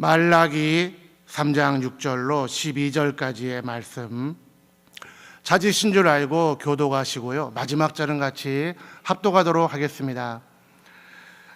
말라기 3장 6절로 12절까지의 말씀 찾으신 줄 알고 교독하시고요. 마지막 절은 같이 합독하도록 하겠습니다.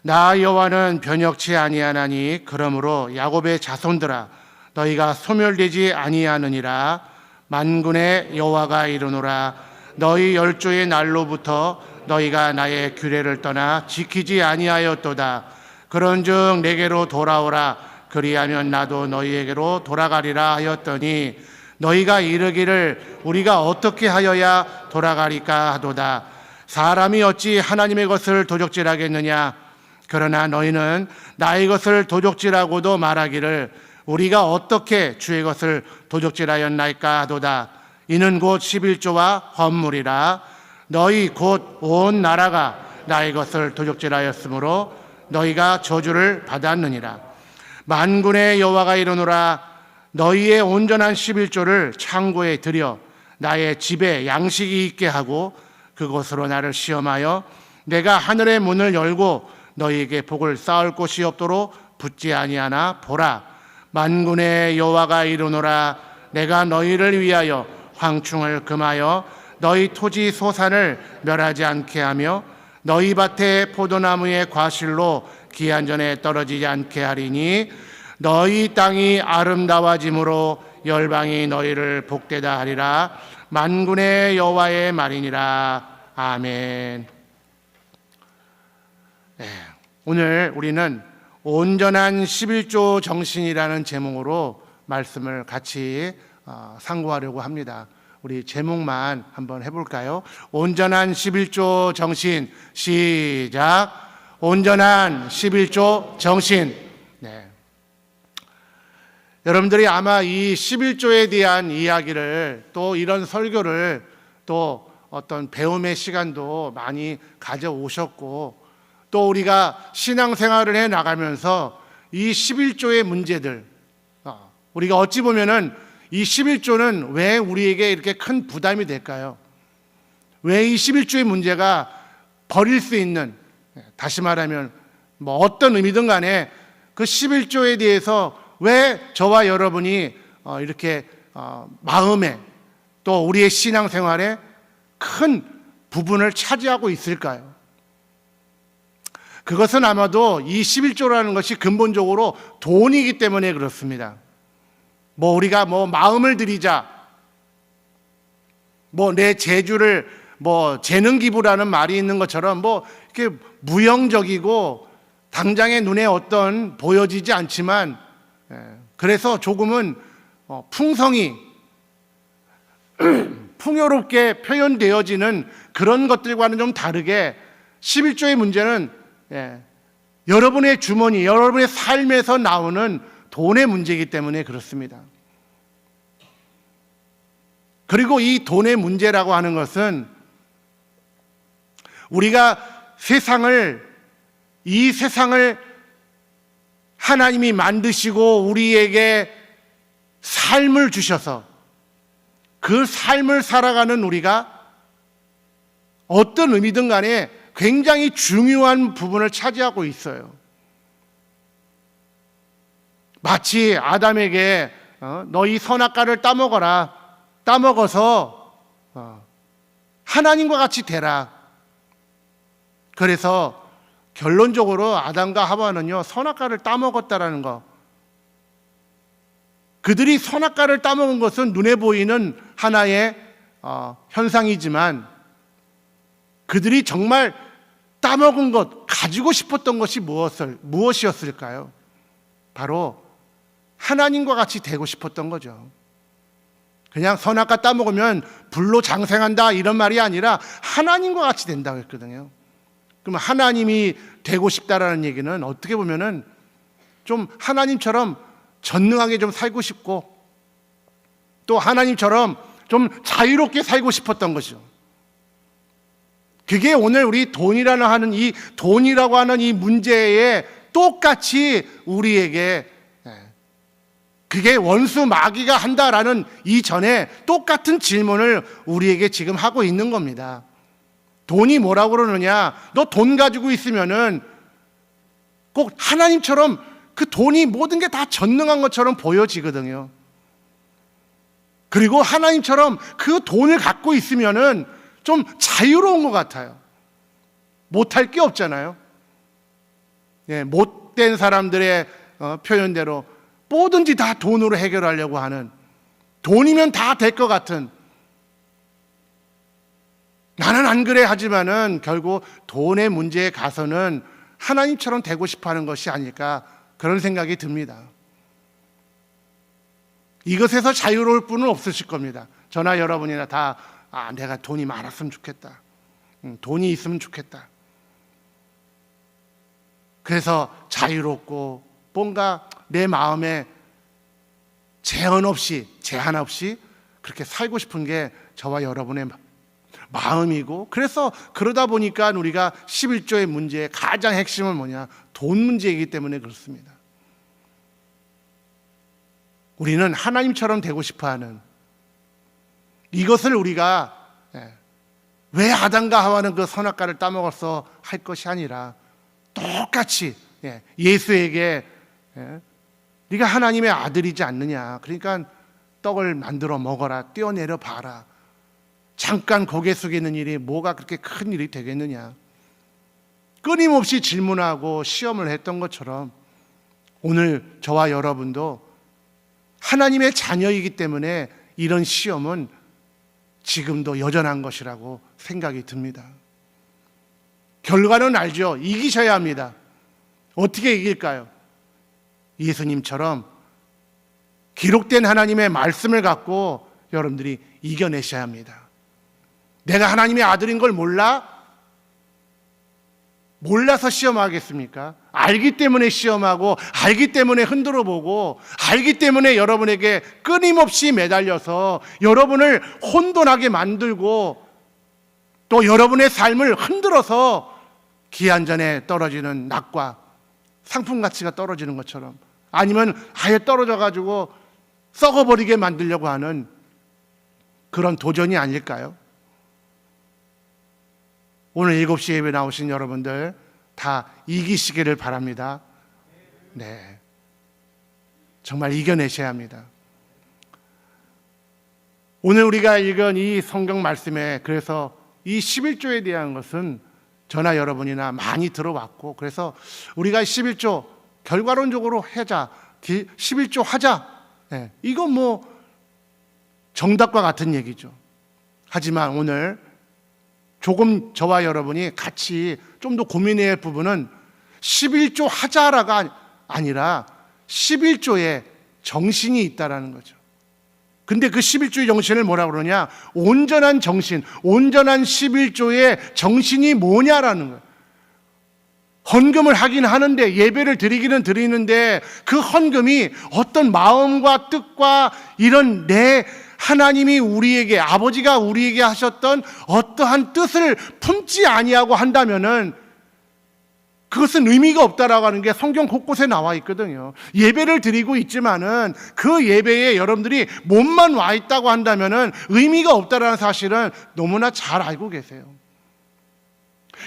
나 여호와는 변혁치 아니하나니 그러므로 야곱의 자손들아 너희가 소멸되지 아니하느니라. 만군의 여호와가 이르노라. 너희 열조의 날로부터 너희가 나의 규례를 떠나 지키지 아니하였도다. 그런즉 내게로 돌아오라. 그리하면 나도 너희에게로 돌아가리라 하였더니 너희가 이르기를 우리가 어떻게 하여야 돌아가리까 하도다. 사람이 어찌 하나님의 것을 도적질하겠느냐. 그러나 너희는 나의 것을 도적질하고도 말하기를 우리가 어떻게 주의 것을 도적질하였나이까 하도다. 이는 곧 11조와 헌물이라. 너희 곧 온 나라가 나의 것을 도적질하였으므로 너희가 저주를 받았느니라. 만군의 여호와가 이르노라. 너희의 온전한 11조를 창고에 들여 나의 집에 양식이 있게 하고 그곳으로 나를 시험하여 내가 하늘의 문을 열고 너희에게 복을 쌓을 곳이 없도록 붙지 아니하나 보라. 만군의 여호와가 이르노라. 내가 너희를 위하여 황충을 금하여 너희 토지 소산을 멸하지 않게 하며 너희 밭의 포도나무의 과실로 기한 전에 떨어지지 않게 하리니 너희 땅이 아름다워짐으로 열방이 너희를 복되다 하리라. 만군의 여호와의 말이니라. 아멘. 네, 오늘 우리는 온전한 11조 정신이라는 제목으로 말씀을 같이 상고하려고 합니다. 우리 제목만 한번 해볼까요? 온전한 11조 정신. 시작. 온전한 11조 정신. 네. 여러분들이 아마 이 11조에 대한 이야기를 또 이런 설교를 또 어떤 배움의 시간도 많이 가져오셨고 또 우리가 신앙생활을 해 나가면서 이 11조의 문제들 우리가 어찌 보면은 이 11조는 왜 우리에게 이렇게 큰 부담이 될까요? 왜 이 11조의 문제가 버릴 수 있는, 다시 말하면 뭐 어떤 의미든 간에 그 11조에 대해서 왜 저와 여러분이 이렇게 마음에 또 우리의 신앙생활에 큰 부분을 차지하고 있을까요? 그것은 아마도 이 11조라는 것이 근본적으로 돈이기 때문에 그렇습니다. 뭐 우리가 뭐 마음을 드리자, 뭐 내 재주를 뭐 재능 기부라는 말이 있는 것처럼 뭐 이렇게 무형적이고 당장의 눈에 어떤 보여지지 않지만 그래서 조금은 풍성이 풍요롭게 표현되어지는 그런 것들과는 좀 다르게 11조의 문제는 여러분의 주머니, 여러분의 삶에서 나오는 돈의 문제이기 때문에 그렇습니다. 그리고 이 돈의 문제라고 하는 것은 우리가 이 세상을 하나님이 만드시고 우리에게 삶을 주셔서 그 삶을 살아가는 우리가 어떤 의미든 간에 굉장히 중요한 부분을 차지하고 있어요. 마치 아담에게 너희 선악과를 따먹어라. 따먹어서 하나님과 같이 되라. 그래서 결론적으로 아담과 하와는요 선악과를 따먹었다라는 거. 그들이 선악과를 따먹은 것은 눈에 보이는 하나의 현상이지만 그들이 정말 따먹은 것, 가지고 싶었던 것이 무엇이었을까요? 바로 하나님과 같이 되고 싶었던 거죠. 그냥 선악과 따먹으면 불로 장생한다 이런 말이 아니라 하나님과 같이 된다고 했거든요. 그럼 하나님이 되고 싶다라는 얘기는 어떻게 보면은 좀 하나님처럼 전능하게 좀 살고 싶고 또 하나님처럼 좀 자유롭게 살고 싶었던 거죠. 그게 오늘 우리 돈이라고 하는 이 문제에 똑같이 우리에게 그게 원수 마귀가 한다라는 이전에 똑같은 질문을 우리에게 지금 하고 있는 겁니다. 돈이 뭐라고 그러느냐? 너 돈 가지고 있으면은 꼭 하나님처럼 그 돈이 모든 게 다 전능한 것처럼 보여지거든요. 그리고 하나님처럼 그 돈을 갖고 있으면은 좀 자유로운 것 같아요. 못할 게 없잖아요. 예, 못된 사람들의 표현대로 뭐든지 다 돈으로 해결하려고 하는, 돈이면 다 될 것 같은, 나는 안 그래 하지만은 결국 돈의 문제에 가서는 하나님처럼 되고 싶어 하는 것이 아닐까, 그런 생각이 듭니다. 이것에서 자유로울 분은 없으실 겁니다. 저나 여러분이나 다 내가 돈이 많았으면 좋겠다, 돈이 있으면 좋겠다. 그래서 자유롭고 뭔가 내 마음에 제한 없이 그렇게 살고 싶은 게 저와 여러분의 마음이고, 그래서 그러다 보니까 우리가 11조의 문제의 가장 핵심은 뭐냐? 돈 문제이기 때문에 그렇습니다. 우리는 하나님처럼 되고 싶어하는, 이것을 우리가 왜 아담과 하와는 그 선악과를 따먹어서 할 것이 아니라 똑같이 예수에게 네가 하나님의 아들이지 않느냐, 그러니까 떡을 만들어 먹어라, 떼어내려 봐라, 잠깐 고개 숙이는 일이 뭐가 그렇게 큰 일이 되겠느냐, 끊임없이 질문하고 시험을 했던 것처럼 오늘 저와 여러분도 하나님의 자녀이기 때문에 이런 시험은 지금도 여전한 것이라고 생각이 듭니다. 결과는 알죠. 이기셔야 합니다. 어떻게 이길까요? 예수님처럼 기록된 하나님의 말씀을 갖고 여러분들이 이겨내셔야 합니다. 내가 하나님의 아들인 걸 몰라서 시험하겠습니까? 알기 때문에 시험하고, 알기 때문에 흔들어 보고, 알기 때문에 여러분에게 끊임없이 매달려서 여러분을 혼돈하게 만들고, 또 여러분의 삶을 흔들어서 기한전에 떨어지는 낙과 상품 가치가 떨어지는 것처럼, 아니면 아예 떨어져 가지고 썩어버리게 만들려고 하는 그런 도전이 아닐까요? 오늘 7시 예배 나오신 여러분들 다 이기시기를 바랍니다. 네, 정말 이겨내셔야 합니다. 오늘 우리가 읽은 이 성경 말씀에, 그래서 이 11조에 대한 것은 저나 여러분이나 많이 들어왔고, 그래서 우리가 11조 결과론적으로 하자, 11조 하자, 이건 뭐 정답과 같은 얘기죠. 하지만 오늘 조금 저와 여러분이 같이 좀 더 고민해야 할 부분은 11조 하자라가 아니라 11조에 정신이 있다라는 거죠. 근데 그 11조의 정신을 뭐라고 그러냐? 온전한 정신, 온전한 11조의 정신이 뭐냐라는 거예요. 헌금을 하긴 하는데, 예배를 드리기는 드리는데, 그 헌금이 어떤 마음과 뜻과 이런 내 하나님이 우리에게, 아버지가 우리에게 하셨던 어떠한 뜻을 품지 아니하고 한다면은 그것은 의미가 없다라고 하는 게 성경 곳곳에 나와 있거든요. 예배를 드리고 있지만은 그 예배에 여러분들이 몸만 와 있다고 한다면은 의미가 없다라는 사실은 너무나 잘 알고 계세요.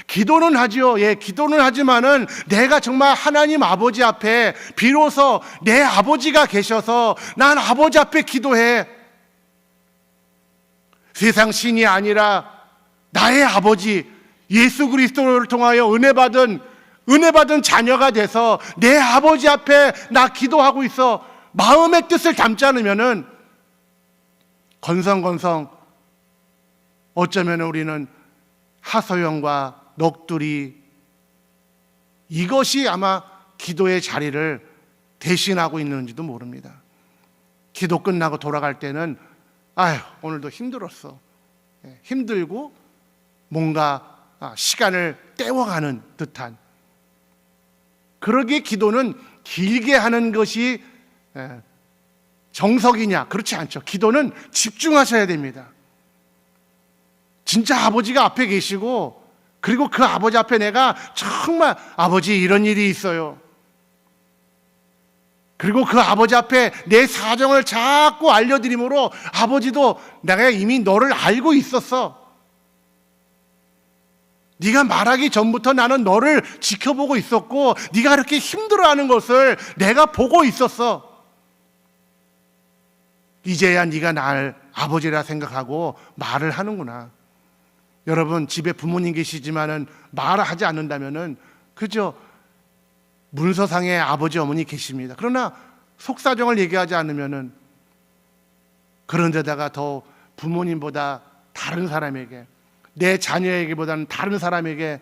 기도는 하지요. 기도는 하지만은 내가 정말 하나님 아버지 앞에 비로소 내 아버지가 계셔서 난 아버지 앞에 기도해. 세상 신이 아니라 나의 아버지 예수 그리스도를 통하여 은혜 받은 자녀가 돼서 내 아버지 앞에 나 기도하고 있어. 마음의 뜻을 담지 않으면은 건성건성 어쩌면 우리는 하소연과 넋두리, 이것이 아마 기도의 자리를 대신하고 있는지도 모릅니다. 기도 끝나고 돌아갈 때는 오늘도 힘들었어. 힘들고 뭔가 시간을 때워가는 듯한, 그러기에 기도는 길게 하는 것이 정석이냐? 그렇지 않죠. 기도는 집중하셔야 됩니다. 진짜 아버지가 앞에 계시고, 그리고 그 아버지 앞에 내가 정말 아버지 이런 일이 있어요. 그리고 그 아버지 앞에 내 사정을 자꾸 알려드림으로 아버지도 내가 이미 너를 알고 있었어. 네가 말하기 전부터 나는 너를 지켜보고 있었고 네가 그렇게 힘들어하는 것을 내가 보고 있었어. 이제야 네가 날 아버지라 생각하고 말을 하는구나. 여러분, 집에 부모님 계시지만은 말하지 않는다면은 그저 문서상에 아버지 어머니 계십니다. 그러나 속사정을 얘기하지 않으면은 그런 데다가 더 부모님보다 다른 사람에게, 내 자녀에게보다는 다른 사람에게,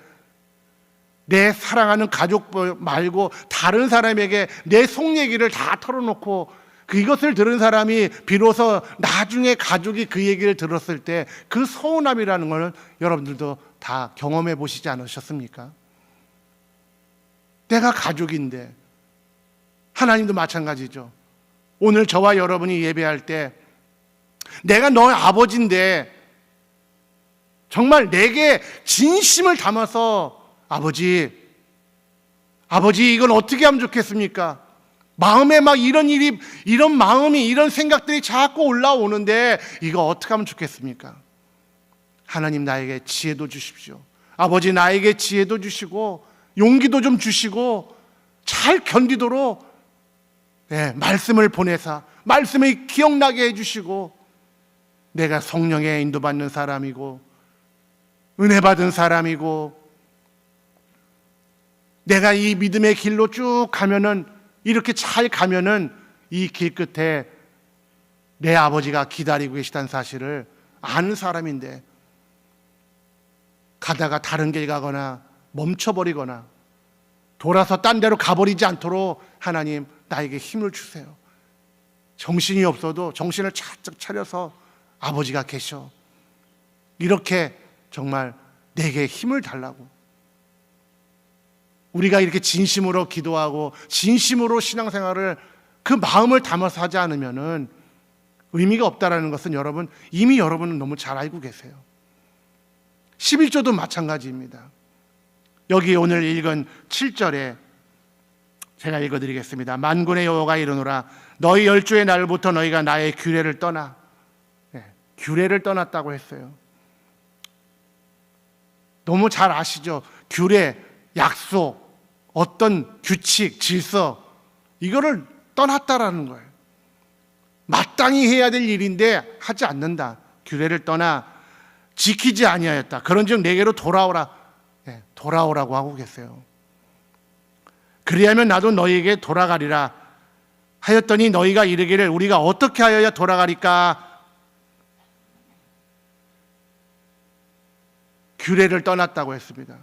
내 사랑하는 가족 말고 다른 사람에게 내 속 얘기를 다 털어놓고 이것을 들은 사람이 비로소 나중에 가족이 그 얘기를 들었을 때 그 서운함이라는 것은 여러분들도 다 경험해 보시지 않으셨습니까? 내가 가족인데, 하나님도 마찬가지죠. 오늘 저와 여러분이 예배할 때 내가 너의 아버지인데 정말 내게 진심을 담아서 아버지 이건 어떻게 하면 좋겠습니까? 마음에 막 이런 마음이, 이런 생각들이 자꾸 올라오는데 이거 어떻게 하면 좋겠습니까? 하나님 나에게 지혜도 주십시오. 아버지 나에게 지혜도 주시고 용기도 좀 주시고 잘 견디도록 말씀을 보내사 말씀을 기억나게 해주시고 내가 성령에 인도받는 사람이고 은혜 받은 사람이고 내가 이 믿음의 길로 쭉 가면은, 이렇게 잘 가면은 이 길 끝에 내 아버지가 기다리고 계시다는 사실을 아는 사람인데 가다가 다른 길 가거나 멈춰버리거나 돌아서 딴 데로 가버리지 않도록 하나님 나에게 힘을 주세요. 정신이 없어도 정신을 착착 차려서 아버지가 계셔. 이렇게 정말 내게 힘을 달라고. 우리가 이렇게 진심으로 기도하고 진심으로 신앙생활을 그 마음을 담아서 하지 않으면은 의미가 없다라는 것은 이미 여러분은 너무 잘 알고 계세요. 11조도 마찬가지입니다. 여기 오늘 읽은 7절에 제가 읽어드리겠습니다. 만군의 여호와가 이르노라 너희 열조의 날부터 너희가 나의 규례를 떠나. 규례를 떠났다고 했어요. 너무 잘 아시죠? 규례, 약속, 어떤 규칙, 질서, 이거를 떠났다라는 거예요. 마땅히 해야 될 일인데 하지 않는다. 규례를 떠나 지키지 아니하였다. 그런즉 내게로 돌아오라. 돌아오라고 하고 계세요. 그리하면 나도 너희에게 돌아가리라 하였더니 너희가 이르기를 우리가 어떻게 하여야 돌아가리까? 규례를 떠났다고 했습니다.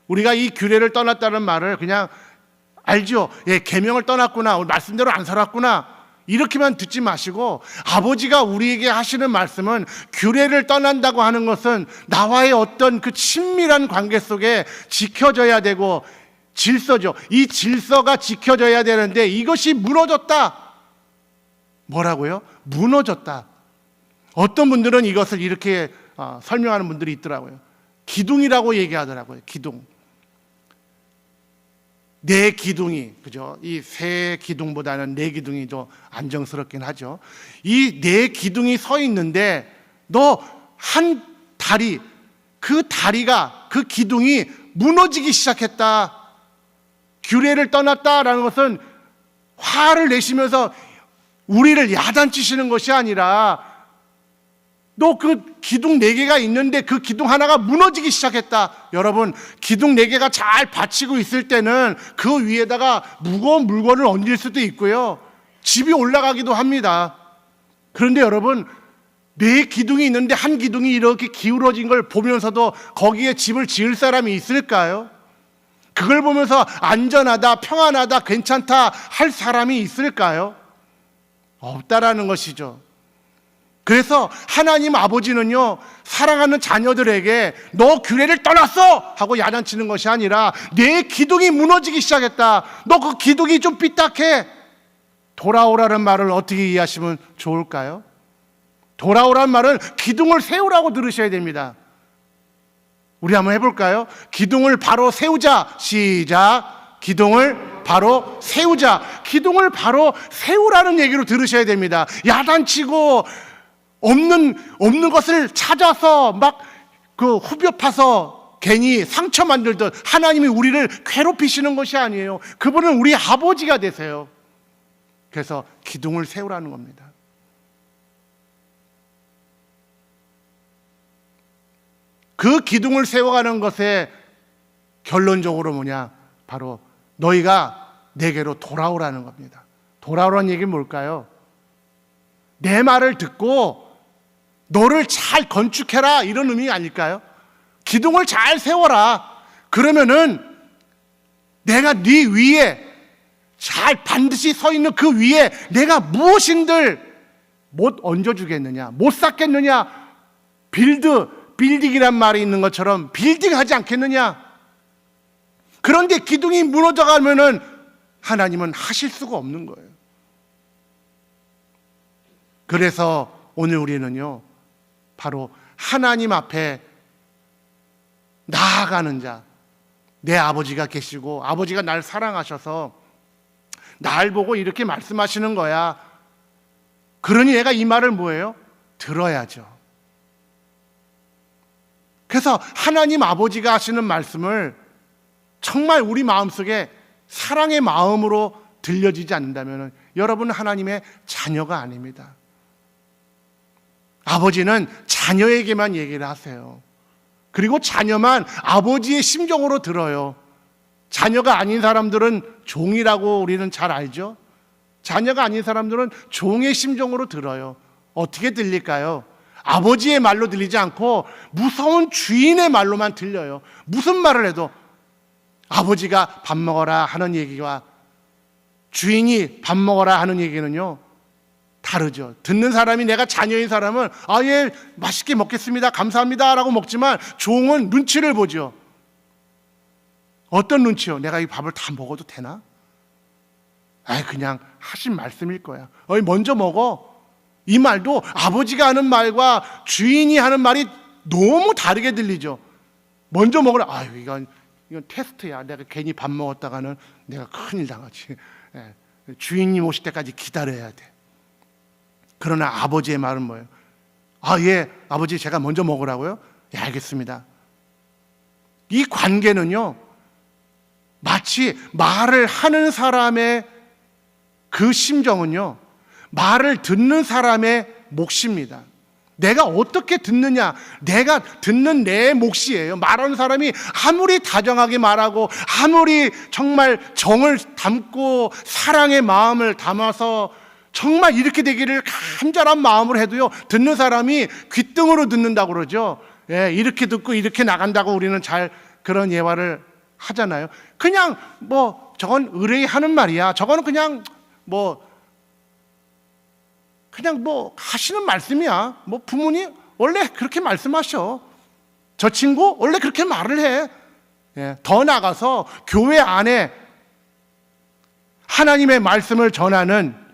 우리가 이 규례를 떠났다는 말을 그냥 알죠. 계명을 떠났구나, 말씀대로 안 살았구나, 이렇게만 듣지 마시고 아버지가 우리에게 하시는 말씀은 규례를 떠난다고 하는 것은 나와의 어떤 그 친밀한 관계 속에 지켜져야 되고 질서죠. 이 질서가 지켜져야 되는데 이것이 무너졌다. 뭐라고요? 무너졌다. 어떤 분들은 이것을 이렇게 설명하는 분들이 있더라고요. 기둥이라고 얘기하더라고요. 기둥. 네 기둥이, 그죠? 이 세 기둥보다는 네 기둥이 더 안정스럽긴 하죠. 이 네 기둥이 서 있는데 너 한 다리, 그 다리가, 그 기둥이 무너지기 시작했다. 규례를 떠났다라는 것은 화를 내시면서 우리를 야단치시는 것이 아니라 너 그 기둥 4개가 있는데 그 기둥 하나가 무너지기 시작했다. 여러분, 기둥 4개가 잘 받치고 있을 때는 그 위에다가 무거운 물건을 얹을 수도 있고요, 집이 올라가기도 합니다. 그런데 여러분, 4기둥이 있는데 한 기둥이 이렇게 기울어진 걸 보면서도 거기에 집을 지을 사람이 있을까요? 그걸 보면서 안전하다, 평안하다, 괜찮다 할 사람이 있을까요? 없다라는 것이죠. 그래서 하나님 아버지는요, 사랑하는 자녀들에게 너 규례를 떠났어 하고 야단치는 것이 아니라 내 기둥이 무너지기 시작했다. 너 그 기둥이 좀 삐딱해. 돌아오라는 말을 어떻게 이해하시면 좋을까요? 돌아오라는 말은 기둥을 세우라고 들으셔야 됩니다. 우리 한번 해볼까요? 기둥을 바로 세우자. 시작. 기둥을 바로 세우자. 기둥을 바로 세우라는 얘기로 들으셔야 됩니다. 야단치고 없는 것을 찾아서 막 그 후벼 파서 괜히 상처 만들듯 하나님이 우리를 괴롭히시는 것이 아니에요. 그분은 우리 아버지가 되세요. 그래서 기둥을 세우라는 겁니다. 그 기둥을 세워가는 것에 결론적으로 뭐냐? 바로 너희가 내게로 돌아오라는 겁니다. 돌아오라는 얘기는 뭘까요? 내 말을 듣고 너를 잘 건축해라, 이런 의미 아닐까요? 기둥을 잘 세워라. 그러면은 내가 네 위에 잘 반드시 서 있는 그 위에 내가 무엇인들 못 얹어주겠느냐, 못 쌓겠느냐. 빌딩이란 말이 있는 것처럼 빌딩하지 않겠느냐. 그런데 기둥이 무너져가면은 하나님은 하실 수가 없는 거예요. 그래서 오늘 우리는요, 바로 하나님 앞에 나아가는 자, 내 아버지가 계시고 아버지가 날 사랑하셔서 날 보고 이렇게 말씀하시는 거야. 그러니 내가 이 말을 뭐예요? 들어야죠. 그래서 하나님 아버지가 하시는 말씀을 정말 우리 마음속에 사랑의 마음으로 들려지지 않는다면 여러분은 하나님의 자녀가 아닙니다. 아버지는 자녀에게만 얘기를 하세요. 그리고 자녀만 아버지의 심정으로 들어요. 자녀가 아닌 사람들은 종이라고 우리는 잘 알죠. 자녀가 아닌 사람들은 종의 심정으로 들어요. 어떻게 들릴까요? 아버지의 말로 들리지 않고 무서운 주인의 말로만 들려요. 무슨 말을 해도 아버지가 밥 먹어라 하는 얘기와 주인이 밥 먹어라 하는 얘기는요, 다르죠. 듣는 사람이, 내가 자녀인 사람은 예, 맛있게 먹겠습니다, 감사합니다 라고 먹지만 종은 눈치를 보죠. 어떤 눈치요? 내가 이 밥을 다 먹어도 되나? 그냥 하신 말씀일 거야. 먼저 먹어. 이 말도 아버지가 하는 말과 주인이 하는 말이 너무 다르게 들리죠. 먼저 먹으라. 이건 테스트야. 내가 괜히 밥 먹었다가는 내가 큰일 당하지. 주인님 오실 때까지 기다려야 돼. 그러나 아버지의 말은 뭐예요? 예, 아버지 제가 먼저 먹으라고요? 예, 알겠습니다. 이 관계는요, 마치 말을 하는 사람의 그 심정은요, 말을 듣는 사람의 몫입니다. 내가 어떻게 듣느냐, 내가 듣는 내 몫이에요. 말하는 사람이 아무리 다정하게 말하고 아무리 정말 정을 담고 사랑의 마음을 담아서 정말 이렇게 되기를 간절한 마음으로 해도요, 듣는 사람이 귓등으로 듣는다고 그러죠. 이렇게 듣고 이렇게 나간다고 우리는 잘 그런 예화를 하잖아요. 그냥 저건 의뢰하는 말이야. 저거는 그냥 하시는 말씀이야. 부모님 원래 그렇게 말씀하셔. 저 친구 원래 그렇게 말을 해. 더 나아가서 교회 안에 하나님의 말씀을 전하는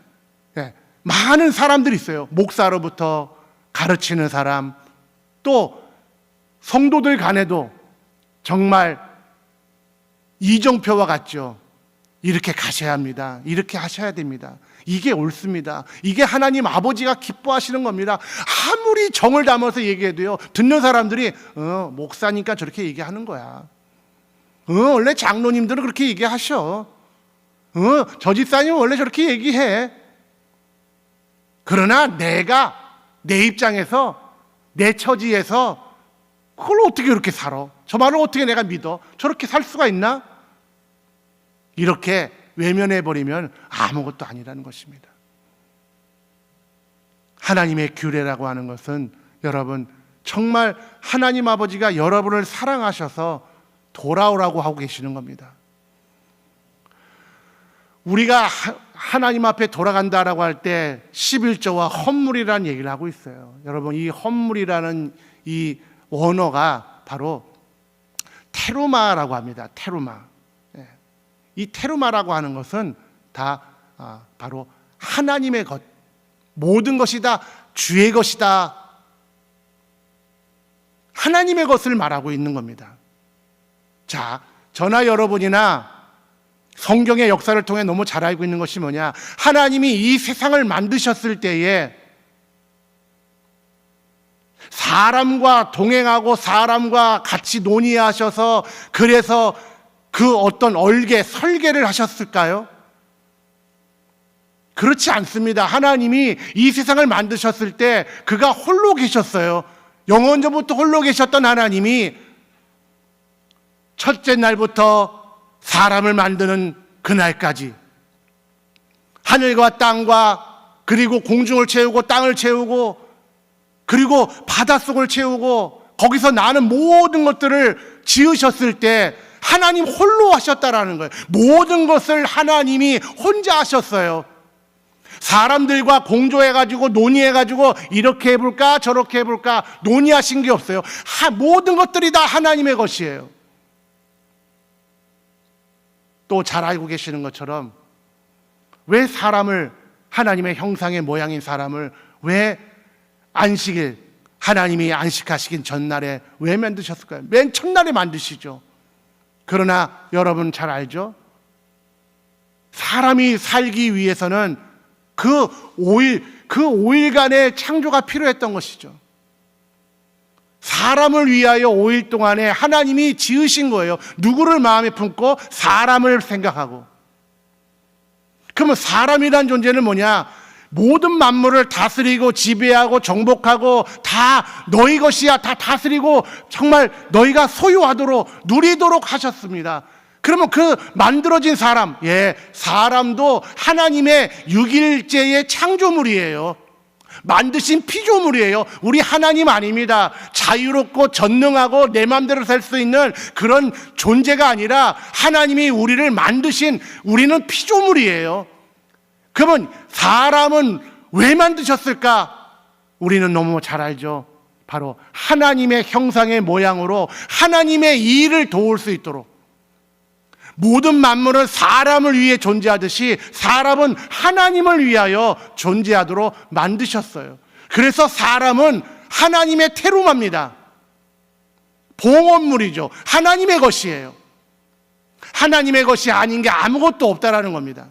많은 사람들이 있어요. 목사로부터 가르치는 사람, 또 성도들 간에도 정말 이정표와 같죠. 이렇게 가셔야 합니다. 이렇게 하셔야 됩니다. 이게 옳습니다. 이게 하나님 아버지가 기뻐하시는 겁니다. 아무리 정을 담아서 얘기해도요, 듣는 사람들이 목사니까 저렇게 얘기하는 거야. 원래 장로님들은 그렇게 얘기하셔. 저 집사님은 원래 저렇게 얘기해. 그러나 내가 내 입장에서, 내 처지에서 그걸 어떻게 그렇게 살아? 저 말을 어떻게 내가 믿어? 저렇게 살 수가 있나? 이렇게 외면해버리면 아무것도 아니라는 것입니다. 하나님의 규례라고 하는 것은 여러분, 정말 하나님 아버지가 여러분을 사랑하셔서 돌아오라고 하고 계시는 겁니다. 우리가 하나님 앞에 돌아간다라고 할 때 11조와 헌물이라는 얘기를 하고 있어요. 여러분, 이 헌물이라는 이 원어가 바로 테루마라고 합니다. 테루마. 이 테루마라고 하는 것은 다 바로 하나님의 것, 모든 것이 다 주의 것이다, 하나님의 것을 말하고 있는 겁니다. 자, 저나 여러분이나 성경의 역사를 통해 너무 잘 알고 있는 것이 뭐냐, 하나님이 이 세상을 만드셨을 때에 사람과 동행하고 사람과 같이 논의하셔서 그래서 그 어떤 설계를 하셨을까요? 그렇지 않습니다. 하나님이 이 세상을 만드셨을 때 그가 홀로 계셨어요. 영원전부터 홀로 계셨던 하나님이 첫째 날부터 사람을 만드는 그날까지 하늘과 땅과 그리고 공중을 채우고 땅을 채우고 그리고 바닷속을 채우고 거기서 나는 모든 것들을 지으셨을 때 하나님 홀로 하셨다라는 거예요. 모든 것을 하나님이 혼자 하셨어요. 사람들과 공조해가지고 논의해가지고 이렇게 해볼까 저렇게 해볼까 논의하신 게 없어요. 모든 것들이 다 하나님의 것이에요. 또 잘 알고 계시는 것처럼 왜 사람을 하나님의 형상의 모양인 사람을 왜 안식일 하나님이 안식하시긴 전날에 왜 만드셨을까요? 맨 첫날에 만드시죠. 그러나 여러분 잘 알죠? 사람이 살기 위해서는 그 5일간의 창조가 필요했던 것이죠. 사람을 위하여 5일 동안에 하나님이 지으신 거예요. 누구를 마음에 품고 사람을 생각하고. 그러면 사람이란 존재는 뭐냐? 모든 만물을 다스리고 지배하고 정복하고 다 너희 것이야. 다 다스리고 정말 너희가 소유하도록 누리도록 하셨습니다. 그러면 그 만들어진 사람, 사람도 하나님의 6일째의 창조물이에요. 만드신 피조물이에요. 우리 하나님 아닙니다. 자유롭고 전능하고 내 마음대로 살 수 있는 그런 존재가 아니라 하나님이 우리를 만드신 우리는 피조물이에요. 그러면 사람은 왜 만드셨을까? 우리는 너무 잘 알죠. 바로 하나님의 형상의 모양으로 하나님의 일을 도울 수 있도록. 모든 만물은 사람을 위해 존재하듯이 사람은 하나님을 위하여 존재하도록 만드셨어요. 그래서 사람은 하나님의 태루마입니다. 봉헌물이죠. 하나님의 것이에요. 하나님의 것이 아닌 게 아무것도 없다라는 겁니다.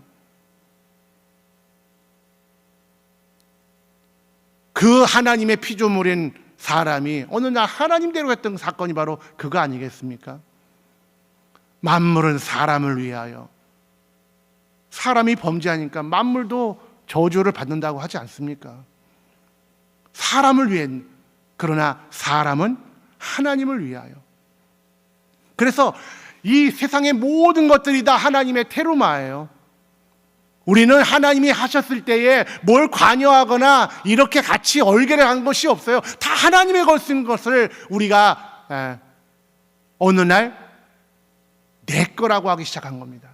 그 하나님의 피조물인 사람이 어느 날 하나님대로 했던 사건이 바로 그거 아니겠습니까? 만물은 사람을 위하여. 사람이 범죄하니까 만물도 저주를 받는다고 하지 않습니까? 사람을 위해. 그러나 사람은 하나님을 위하여. 그래서 이 세상의 모든 것들이 다 하나님의 테루마예요. 우리는 하나님이 하셨을 때에 뭘 관여하거나 이렇게 같이 얼개를 한 것이 없어요. 다 하나님의 것을 우리가 어느 날 내 거라고 하기 시작한 겁니다.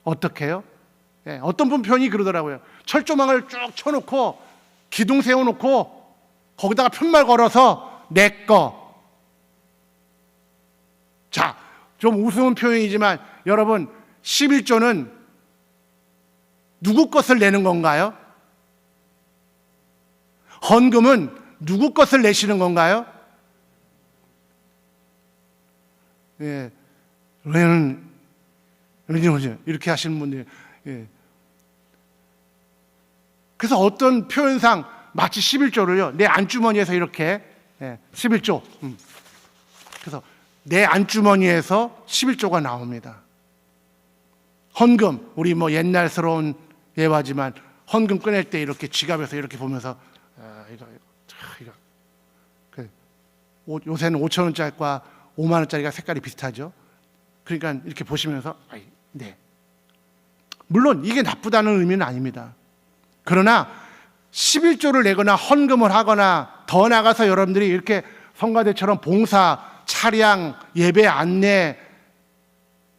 어떻게 해요? 어떤 분 표현이 그러더라고요. 철조망을 쭉 쳐놓고 기둥 세워놓고 거기다가 편말 걸어서 내 거. 자, 좀 우스운 표현이지만 여러분 11조는 누구 것을 내는 건가요? 헌금은 누구 것을 내시는 건가요? 왜냐면 이렇게 하시는 분들이 그래서 어떤 표현상 마치 11조를요 내 안주머니에서 이렇게 11조 그래서 내 안주머니에서 11조가 나옵니다. 헌금 우리 뭐 옛날스러운 예화지만 헌금 꺼낼 때 이렇게 지갑에서 이렇게 보면서 이거 요새는 5,000원짜리과 5만원짜리가 색깔이 비슷하죠. 그러니까 이렇게 보시면서 네. 물론 이게 나쁘다는 의미는 아닙니다. 그러나 11조를 내거나 헌금을 하거나 더 나가서 여러분들이 이렇게 성가대처럼 봉사, 차량, 예배 안내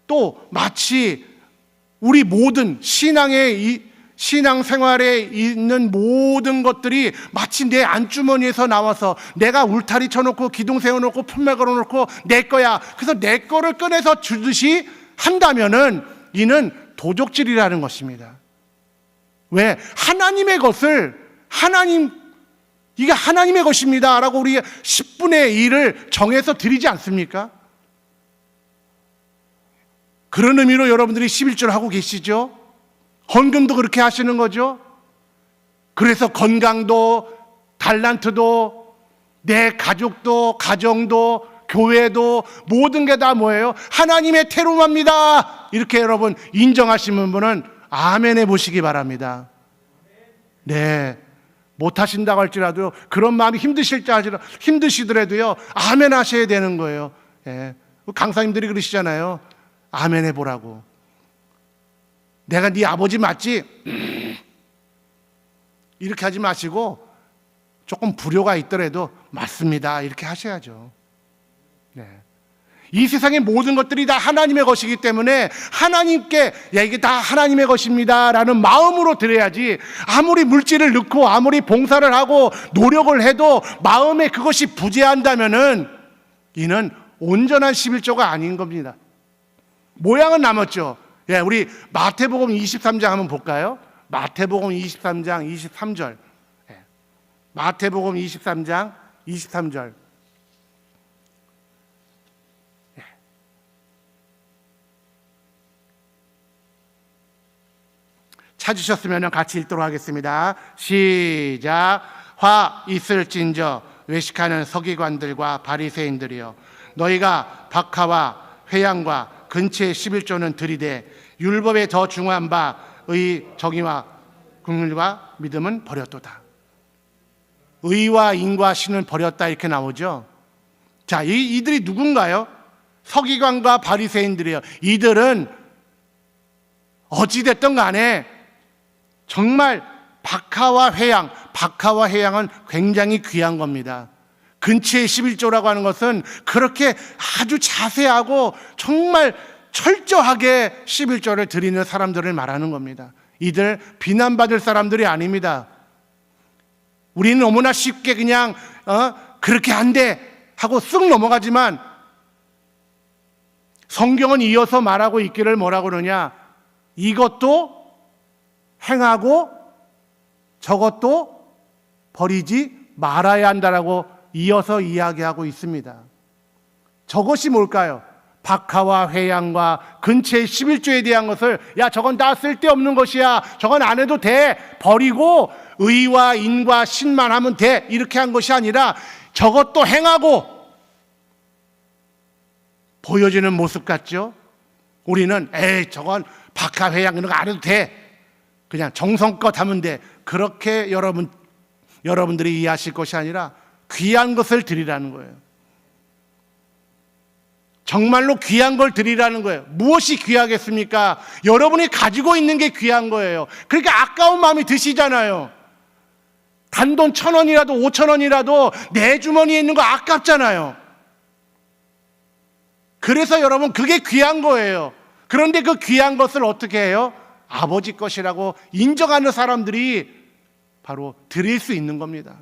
또 마치 우리 모든 신앙생활에 있는 모든 것들이 마치 내 안주머니에서 나와서 내가 울타리 쳐놓고 기둥 세워놓고 품말 걸어놓고 내 거야. 그래서 내 거를 꺼내서 주듯이 한다면은 이는 도적질이라는 것입니다. 왜? 하나님의 것을 이게 하나님의 것입니다 라고 우리 10분의 1을 정해서 드리지 않습니까? 그런 의미로 여러분들이 11조를 하고 계시죠? 헌금도 그렇게 하시는 거죠? 그래서 건강도 달란트도 내 가족도, 가정도, 교회도 모든 게 다 뭐예요? 하나님의 테루마입니다. 이렇게 여러분 인정하시는 분은 아멘 해보시기 바랍니다. 네, 못하신다고 할지라도, 그런 마음이 힘드시더라도요, 아멘 하셔야 되는 거예요. 예. 강사님들이 그러시잖아요. 아멘 해보라고. 내가 네 아버지 맞지? 이렇게 하지 마시고 조금 불효가 있더라도 맞습니다, 이렇게 하셔야죠. 네. 이 세상의 모든 것들이 다 하나님의 것이기 때문에 하나님께, 야, 이게 다 하나님의 것입니다 라는 마음으로 드려야지, 아무리 물질을 넣고 아무리 봉사를 하고 노력을 해도 마음에 그것이 부재한다면은 이는 온전한 11조가 아닌 겁니다. 모양은 남았죠. 예, 우리 마태복음 23장 한번 볼까요? 마태복음 23장 23절. 예. 마태복음 23장 23절. 예. 찾으셨으면 같이 읽도록 하겠습니다. 시작. 화 있을진저 외식하는 서기관들과 바리새인들이여, 너희가 박하와 회양과 근처의 11조는 들이되 율법에 더 중요한 바 의, 정의와 긍휼과 믿음은 버렸도다. 의와 인과 신은 버렸다, 이렇게 나오죠. 자, 이들이 누군가요? 서기관과 바리새인들이에요. 이들은 어찌됐든 간에 정말 박하와 회양은 굉장히 귀한 겁니다. 근처의 11조라고 하는 것은 그렇게 아주 자세하고 정말 철저하게 11조를 드리는 사람들을 말하는 겁니다. 이들 비난받을 사람들이 아닙니다. 우리는 너무나 쉽게 그냥 그렇게 안 돼 하고 쓱 넘어가지만, 성경은 이어서 말하고 있기를 뭐라고 그러냐, 이것도 행하고 저것도 버리지 말아야 한다라고 이어서 이야기하고 있습니다. 저것이 뭘까요? 박하와 회양과 근처의 11조에 대한 것을, 야, 저건 다 쓸데없는 것이야, 저건 안 해도 돼, 버리고 의와 인과 신만 하면 돼, 이렇게 한 것이 아니라 저것도 행하고 보여지는 모습 같죠? 우리는 에이, 저건 박하 회양 이런 거 안 해도 돼, 그냥 정성껏 하면 돼, 그렇게 여러분들이 이해하실 것이 아니라 귀한 것을 드리라는 거예요. 정말로 귀한 걸 드리라는 거예요. 무엇이 귀하겠습니까? 여러분이 가지고 있는 게 귀한 거예요. 그러니까 아까운 마음이 드시잖아요. 단돈 1,000원이라도 5,000원이라도 내 주머니에 있는 거 아깝잖아요. 그래서 여러분, 그게 귀한 거예요. 그런데 그 귀한 것을 어떻게 해요? 아버지 것이라고 인정하는 사람들이 바로 드릴 수 있는 겁니다.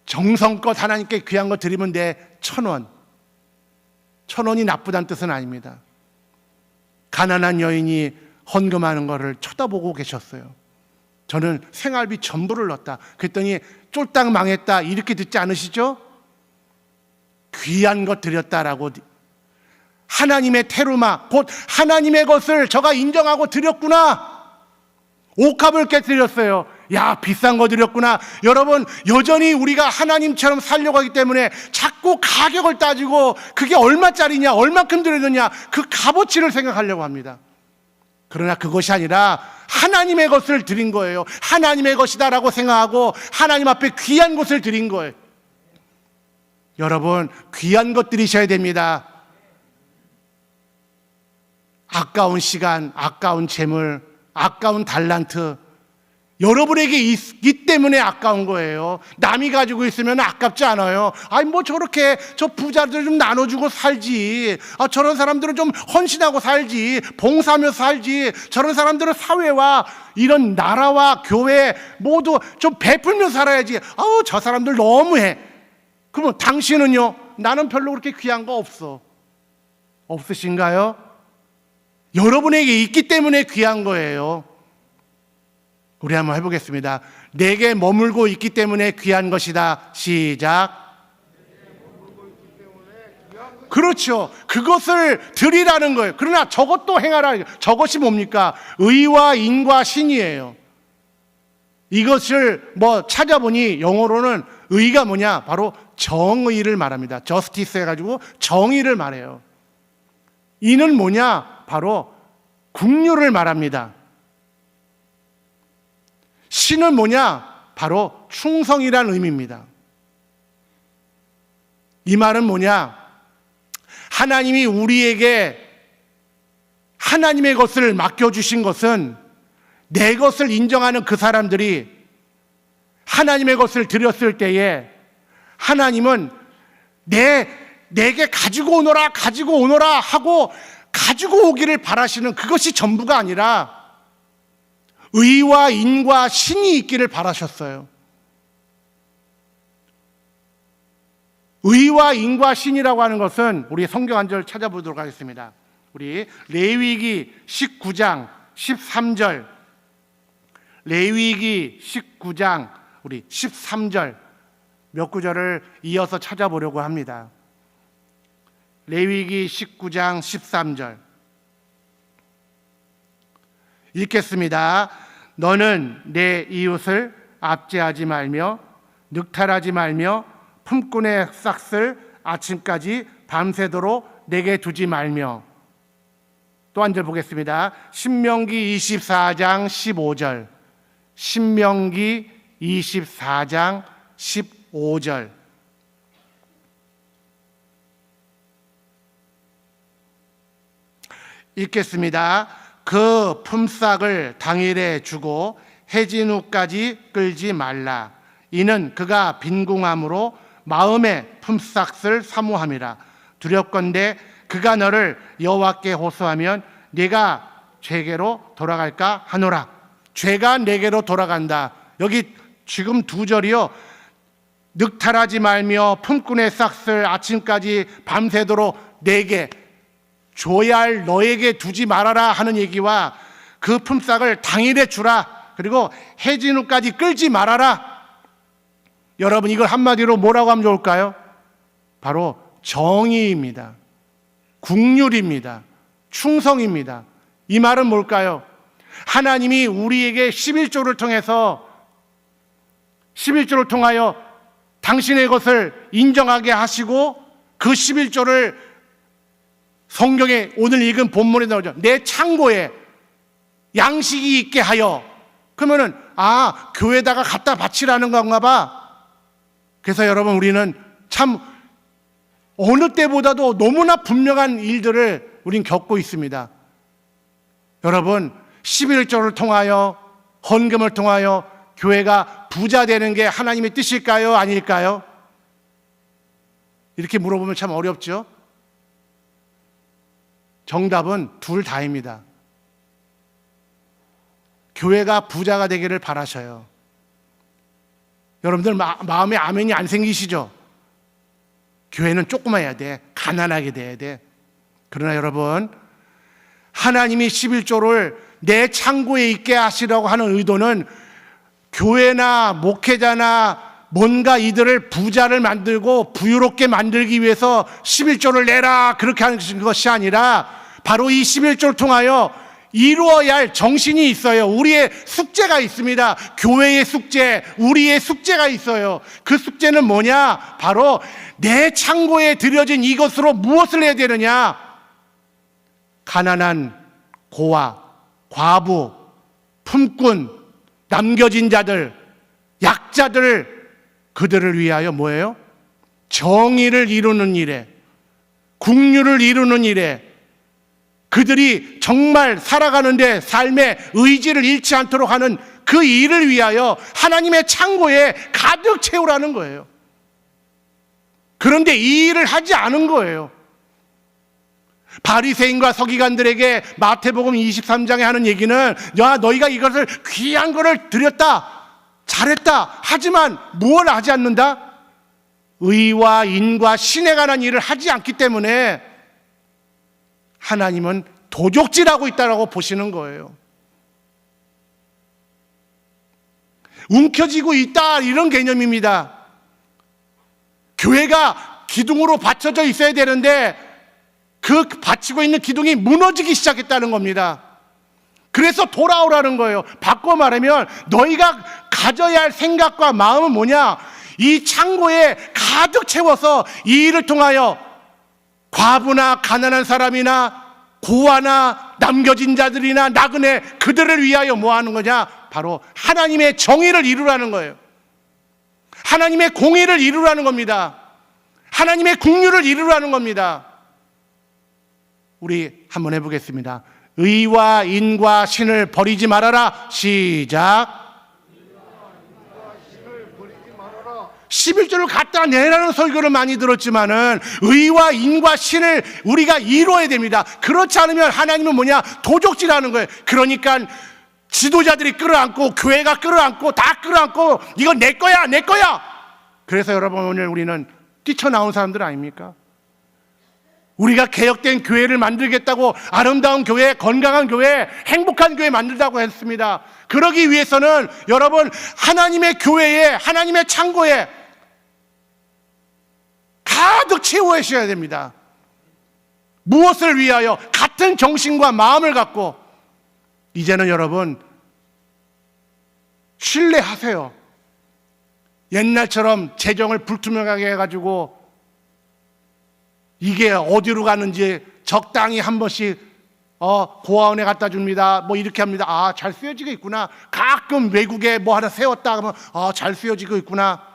정성껏 하나님께 귀한 거 드리면 돼, 1,000원. 1,000원이 나쁘다는 뜻은 아닙니다. 가난한 여인이 헌금하는 거를 쳐다보고 계셨어요. 저는 생활비 전부를 넣었다. 그랬더니 쫄딱 망했다, 이렇게 듣지 않으시죠? 귀한 것 드렸다라고, 하나님의 테루마, 곧 하나님의 것을 저가 인정하고 드렸구나. 옥합을 깨뜨렸어요. 야, 비싼 거 드렸구나. 여러분, 여전히 우리가 하나님처럼 살려고 하기 때문에 자꾸 가격을 따지고 그게 얼마짜리냐, 얼마큼 드렸느냐, 그 값어치를 생각하려고 합니다. 그러나 그것이 아니라 하나님의 것을 드린 거예요. 하나님의 것이다라고 생각하고 하나님 앞에 귀한 것을 드린 거예요. 여러분, 귀한 것 드리셔야 됩니다. 아까운 시간, 아까운 재물, 아까운 달란트, 여러분에게 있기 때문에 아까운 거예요. 남이 가지고 있으면 아깝지 않아요. 아니, 뭐 저렇게 저 부자들 좀 나눠주고 살지, 저런 사람들은 좀 헌신하고 살지, 봉사하며 살지, 저런 사람들은 사회와 이런 나라와 교회 모두 좀 베풀며 살아야지. 저 사람들 너무해. 그러면 당신은요? 나는 별로 그렇게 귀한 거 없어. 없으신가요? 여러분에게 있기 때문에 귀한 거예요. 우리 한번 해보겠습니다. 내게 머물고 있기 때문에 귀한 것이다. 시작. 그렇죠. 그것을 드리라는 거예요. 그러나 저것도 행하라. 저것이 뭡니까? 의와 인과 신이에요. 이것을 찾아보니 영어로는 의가 뭐냐? 바로 정의를 말합니다. 저스티스 해가지고 정의를 말해요. 이는 뭐냐? 바로 긍휼을 말합니다. 신은 뭐냐? 바로 충성이라는 의미입니다. 이 말은 뭐냐? 하나님이 우리에게 하나님의 것을 맡겨주신 것은 내 것을 인정하는 그 사람들이 하나님의 것을 드렸을 때에 하나님은 내게 가지고 오너라 하고 가지고 오기를 바라시는 그것이 전부가 아니라 의와 인과 신이 있기를 바라셨어요. 의와 인과 신이라고 하는 것은 우리 성경 한 절 찾아보도록 하겠습니다. 우리 레위기 19장 13절, 레위기 19장 우리 13절 몇 구절을 이어서 찾아보려고 합니다. 레위기 19장 13절 읽겠습니다. 너는 내 이웃을 압제하지 말며 늑탈하지 말며 품꾼의 싹을 아침까지 밤새도록 내게 두지 말며. 또 한 절 보겠습니다. 신명기 24장 15절, 신명기 24장 15절 읽겠습니다. 그 품삯을 당일에 주고 해진 후까지 끌지 말라. 이는 그가 빈궁함으로 마음의 품삯을 사모함이라. 두렵건대 그가 너를 여호와께 호소하면 네가 죄게로 돌아갈까 하노라. 죄가 내게로 돌아간다. 여기 지금 두 절이요, 늑탈하지 말며 품꾼의 싹을 아침까지 밤새도록 내게 줘야 할 너에게 두지 말아라 하는 얘기와 그 품삯을 당일에 주라, 그리고 해진 후까지 끌지 말아라. 여러분, 이걸 한마디로 뭐라고 하면 좋을까요? 바로 정의입니다. 긍휼입니다. 충성입니다. 이 말은 뭘까요? 하나님이 우리에게 11조를 통하여 당신의 것을 인정하게 하시고 그 11조를 성경에 오늘 읽은 본문에 나오죠. 내 창고에 양식이 있게 하여. 그러면은 교회에다가 갖다 바치라는 건가 봐. 그래서 여러분, 우리는 참 어느 때보다도 너무나 분명한 일들을 우린 겪고 있습니다. 여러분, 11조를 통하여, 헌금을 통하여 교회가 부자 되는 게 하나님의 뜻일까요? 아닐까요? 이렇게 물어보면 참 어렵죠? 정답은 둘 다입니다. 교회가 부자가 되기를 바라셔요. 여러분들 마음에 아멘이 안 생기시죠? 교회는 조그마해야 돼. 가난하게 돼야 돼. 그러나 여러분, 하나님이 11조를 내 창고에 있게 하시라고 하는 의도는 교회나 목회자나 뭔가 이들을 부자를 만들고 부유롭게 만들기 위해서 11조를 내라 그렇게 하는 것이 아니라 바로 이 11조를 통하여 이루어야 할 정신이 있어요. 우리의 숙제가 있습니다. 교회의 숙제, 우리의 숙제가 있어요. 그 숙제는 뭐냐? 바로 내 창고에 들여진 이것으로 무엇을 해야 되느냐? 가난한 고아, 과부, 품꾼, 남겨진 자들, 약자들, 그들을 위하여 뭐예요? 정의를 이루는 일에, 긍휼을 이루는 일에, 그들이 정말 살아가는데 삶의 의지를 잃지 않도록 하는 그 일을 위하여 하나님의 창고에 가득 채우라는 거예요. 그런데 이 일을 하지 않은 거예요. 바리새인과 서기관들에게 마태복음 23장에 하는 얘기는, 야, 너희가 이것을 귀한 거를 드렸다, 잘했다, 하지만 뭘 하지 않는다? 의와 인과 신에 관한 일을 하지 않기 때문에 하나님은 도적질하고 있다고 보시는 거예요. 움켜쥐고 있다, 이런 개념입니다. 교회가 기둥으로 받쳐져 있어야 되는데 그 받치고 있는 기둥이 무너지기 시작했다는 겁니다. 그래서 돌아오라는 거예요. 바꿔 말하면 너희가 가져야 할 생각과 마음은 뭐냐? 이 창고에 가득 채워서 이 일을 통하여 과부나 가난한 사람이나 고아나 남겨진 자들이나 나그네 그들을 위하여 뭐 하는 거냐? 바로 하나님의 정의를 이루라는 거예요. 하나님의 공의를 이루라는 겁니다. 하나님의 국률을 이루라는 겁니다. 우리 한번 해보겠습니다. 의와 인과 신을 버리지 말아라. 시작. 11조를 갖다 내라는 설교를 많이 들었지만은 의와 인과 신을 우리가 이루어야 됩니다. 그렇지 않으면 하나님은 뭐냐? 도적질하는 거예요. 그러니까 지도자들이 끌어안고 교회가 끌어안고 다 끌어안고 이건 내 거야 내 거야. 그래서 여러분 오늘 우리는 뛰쳐나온 사람들 아닙니까? 우리가 개혁된 교회를 만들겠다고 아름다운 교회, 건강한 교회, 행복한 교회 만들자고 했습니다. 그러기 위해서는 여러분 하나님의 교회에, 하나님의 창고에 가득 채우셔야 됩니다. 무엇을 위하여? 같은 정신과 마음을 갖고. 이제는 여러분 신뢰하세요. 옛날처럼 재정을 불투명하게 해가지고 이게 어디로 가는지 적당히 한 번씩 고아원에 갖다 줍니다. 뭐 이렇게 합니다. 아, 잘 쓰여지고 있구나. 가끔 외국에 뭐 하나 세웠다 하면 잘 쓰여지고 있구나.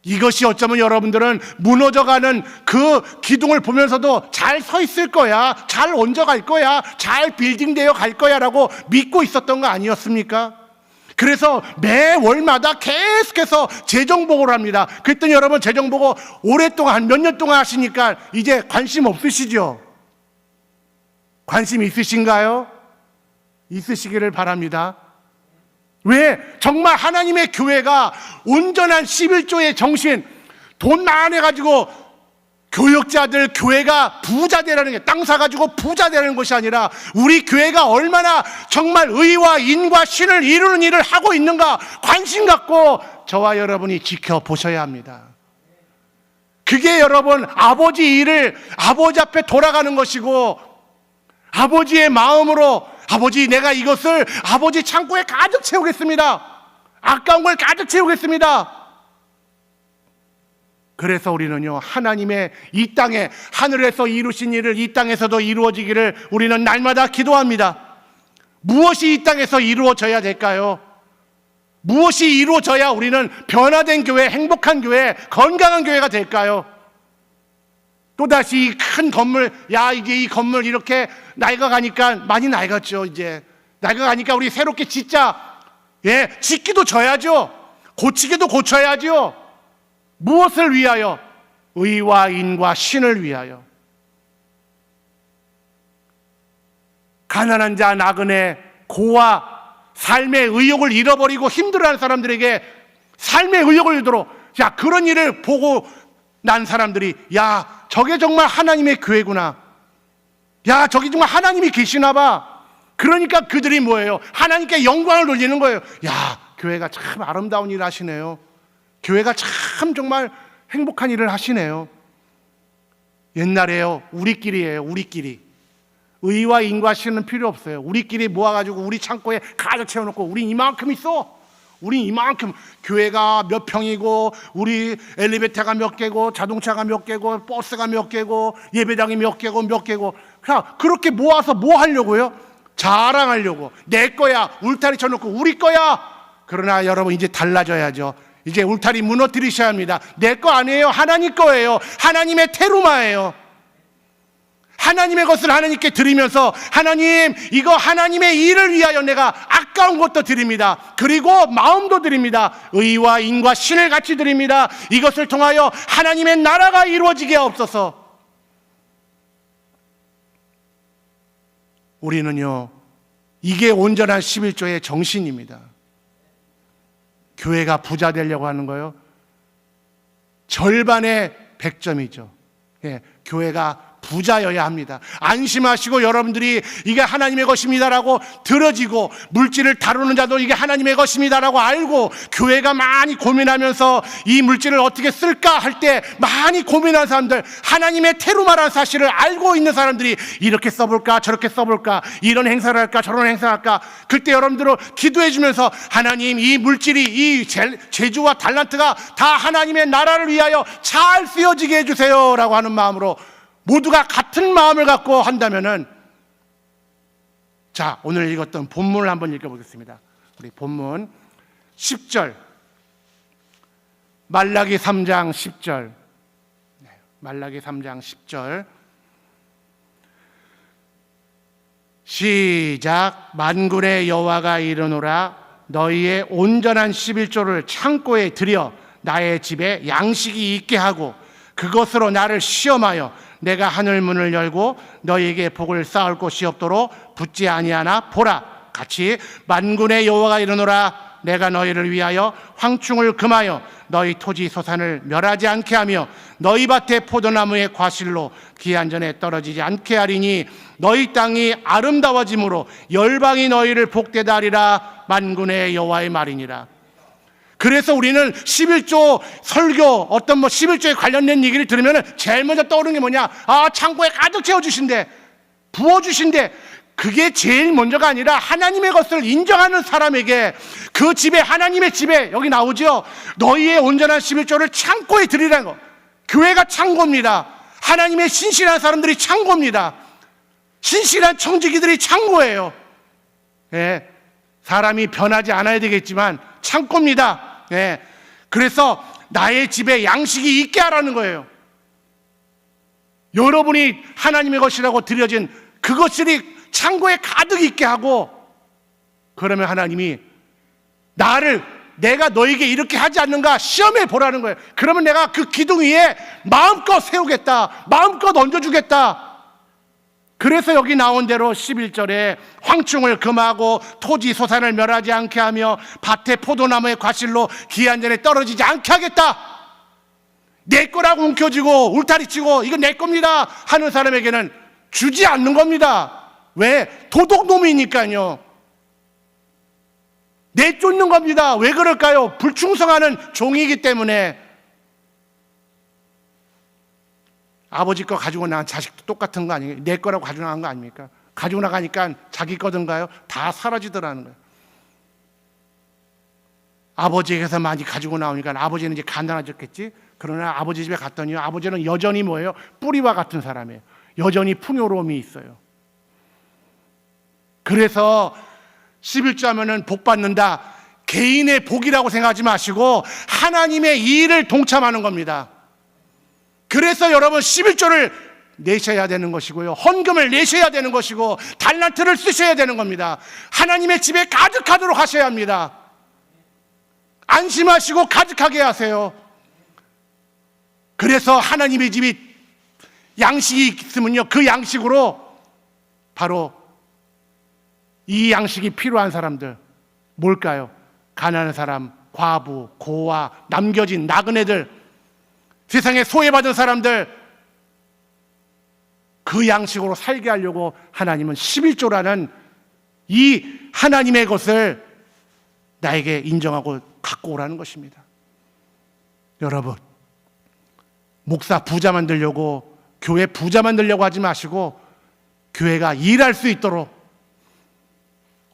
이것이 어쩌면 여러분들은 무너져가는 그 기둥을 보면서도 잘 서 있을 거야, 잘 얹어갈 거야, 잘 빌딩되어 갈 거야 라고 믿고 있었던 거 아니었습니까? 그래서 매 월마다 계속해서 재정보고를 합니다. 그랬더니 여러분 재정보고 오랫동안 한 몇 년 동안 하시니까 이제 관심 없으시죠? 관심 있으신가요? 있으시기를 바랍니다. 왜? 정말 하나님의 교회가 온전한 11조의 정신, 돈 많아가지고 교역자들, 교회가 부자 되라는 게, 땅 사가지고 부자 되라는 것이 아니라 우리 교회가 얼마나 정말 의와 인과 신을 이루는 일을 하고 있는가 관심 갖고 저와 여러분이 지켜보셔야 합니다. 그게 여러분 아버지 일을 아버지 앞에 돌아가는 것이고, 아버지의 마음으로 아버지 내가 이것을 아버지 창고에 가득 채우겠습니다. 아까운 걸 가득 채우겠습니다. 그래서 우리는요 하나님의 이 땅에 하늘에서 이루신 일을 이 땅에서도 이루어지기를 우리는 날마다 기도합니다. 무엇이 이 땅에서 이루어져야 될까요? 무엇이 이루어져야 우리는 변화된 교회, 행복한 교회, 건강한 교회가 될까요? 또다시 이 큰 건물, 이제 이 건물 이렇게 낡아가니까 많이 낡았죠. 이제 낡아가니까 우리 새롭게 짓자. 짓기도 져야죠. 고치기도 고쳐야죠. 무엇을 위하여? 의와 인과 신을 위하여. 가난한 자, 나그네, 고아, 삶의 의욕을 잃어버리고 힘들어하는 사람들에게 삶의 의욕을 잃도록, 그런 일을 보고 난 사람들이 저게 정말 하나님의 교회구나. 저기 정말 하나님이 계시나 봐. 그러니까 그들이 뭐예요? 하나님께 영광을 돌리는 거예요. 교회가 참 아름다운 일을 하시네요. 교회가 참 정말 행복한 일을 하시네요. 옛날에요 우리끼리예요. 우리끼리. 의와 인과 신은 필요 없어요. 우리끼리 모아가지고 우리 창고에 가득 채워놓고 우리 이만큼 있어. 우리 이만큼, 교회가 몇 평이고 우리 엘리베이터가 몇 개고 자동차가 몇 개고 버스가 몇 개고 예배당이 몇 개고 그냥 그렇게 모아서 뭐 하려고요? 자랑하려고. 내 거야. 울타리 쳐놓고 우리 거야. 그러나 여러분 이제 달라져야죠. 이제 울타리 무너뜨리셔야 합니다. 내 거 아니에요. 하나님 거예요. 하나님의 테루마예요. 하나님의 것을 하나님께 드리면서 하나님, 이거 하나님의 일을 위하여 내가 아까운 것도 드립니다. 그리고 마음도 드립니다. 의와 인과 신을 같이 드립니다. 이것을 통하여 하나님의 나라가 이루어지게 하옵소서. 우리는요 이게 온전한 11조의 정신입니다. 교회가 부자 되려고 하는 거요 절반의 100점이죠. 교회가 부자여야 합니다. 안심하시고 여러분들이 이게 하나님의 것입니다라고 들어지고, 물질을 다루는 자도 이게 하나님의 것입니다라고 알고, 교회가 많이 고민하면서 이 물질을 어떻게 쓸까 할 때 많이 고민한 사람들, 하나님의 테루마라는 사실을 알고 있는 사람들이 이렇게 써볼까 저렇게 써볼까, 이런 행사를 할까 저런 행사를 할까, 그때 여러분들은 기도해 주면서 하나님, 이 물질이, 이 재주와 달란트가 다 하나님의 나라를 위하여 잘 쓰여지게 해주세요 라고 하는 마음으로 모두가 같은 마음을 갖고 한다면은, 자, 오늘 읽었던 본문을 한번 읽어보겠습니다. 우리 본문 10절, 말라기 3장 10절, 말라기 3장 10절 시작. 만군의 여호와가 이르노라, 너희의 온전한 11조를 창고에 들여 나의 집에 양식이 있게 하고, 그것으로 나를 시험하여 내가 하늘 문을 열고 너희에게 복을 쌓을 곳이 없도록 붙지 아니하나 보라. 같이 만군의 여호와가 이르노라, 내가 너희를 위하여 황충을 금하여 너희 토지 소산을 멸하지 않게 하며 너희 밭의 포도나무의 과실로 기한 전에 떨어지지 않게 하리니 너희 땅이 아름다워짐으로 열방이 너희를 복되다 하리라. 만군의 여호와의 말이니라. 그래서 우리는 11조 설교, 어떤 11조에 관련된 얘기를 들으면 제일 먼저 떠오르는 게 뭐냐? 창고에 가득 채워주신대, 부어주신대. 그게 제일 먼저가 아니라 하나님의 것을 인정하는 사람에게, 그 집에, 하나님의 집에, 여기 나오죠? 너희의 온전한 11조를 창고에 드리라는 거. 교회가 창고입니다. 하나님의 신실한 사람들이 창고입니다. 신실한 청지기들이 창고예요. 예, 사람이 변하지 않아야 되겠지만 창고입니다. 예, 그래서 나의 집에 양식이 있게 하라는 거예요. 여러분이 하나님의 것이라고 드려진 그것들이 창고에 가득 있게 하고, 그러면 하나님이 내가 너에게 이렇게 하지 않는가 시험해 보라는 거예요. 그러면 내가 그 기둥 위에 마음껏 세우겠다, 마음껏 얹어주겠다. 그래서 여기 나온 대로 11절에 황충을 금하고 토지 소산을 멸하지 않게 하며 밭의 포도나무의 과실로 기한 전에 떨어지지 않게 하겠다. 내 거라고 움켜쥐고 울타리치고 이건 내 겁니다 하는 사람에게는 주지 않는 겁니다. 왜? 도둑놈이니까요. 내쫓는 겁니다. 왜 그럴까요? 불충성하는 종이기 때문에. 아버지 거 가지고 나간 자식도 똑같은 거 아니에요? 내 거라고 가지고 나간 거 아닙니까? 가지고 나가니까 자기 거든가요? 다 사라지더라는 거예요. 아버지에게서 많이 가지고 나오니까 아버지는 이제 가난해졌겠지? 그러나 아버지 집에 갔더니 아버지는 여전히 뭐예요? 뿌리와 같은 사람이에요. 여전히 풍요로움이 있어요. 그래서 11조 하면은 복 받는다, 개인의 복이라고 생각하지 마시고 하나님의 일을 동참하는 겁니다. 그래서 여러분 11조를 내셔야 되는 것이고요, 헌금을 내셔야 되는 것이고, 달란트를 쓰셔야 되는 겁니다. 하나님의 집에 가득하도록 하셔야 합니다. 안심하시고 가득하게 하세요. 그래서 하나님의 집이 양식이 있으면요, 그 양식으로 바로 이 양식이 필요한 사람들, 뭘까요? 가난한 사람, 과부, 고아, 남겨진 나그네들, 세상에 소외받은 사람들, 그 양식으로 살게 하려고 하나님은 11조라는 이 하나님의 것을 나에게 인정하고 갖고 오라는 것입니다. 여러분, 목사 부자 만들려고, 교회 부자 만들려고 하지 마시고 교회가 일할 수 있도록,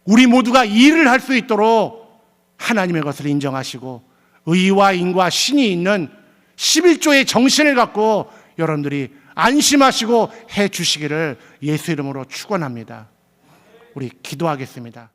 우리 모두가 일을 할 수 있도록 하나님의 것을 인정하시고 의와 인과 신이 있는 11조의 정신을 갖고 여러분들이 안심하시고 해 주시기를 예수 이름으로 축원합니다. 우리 기도하겠습니다.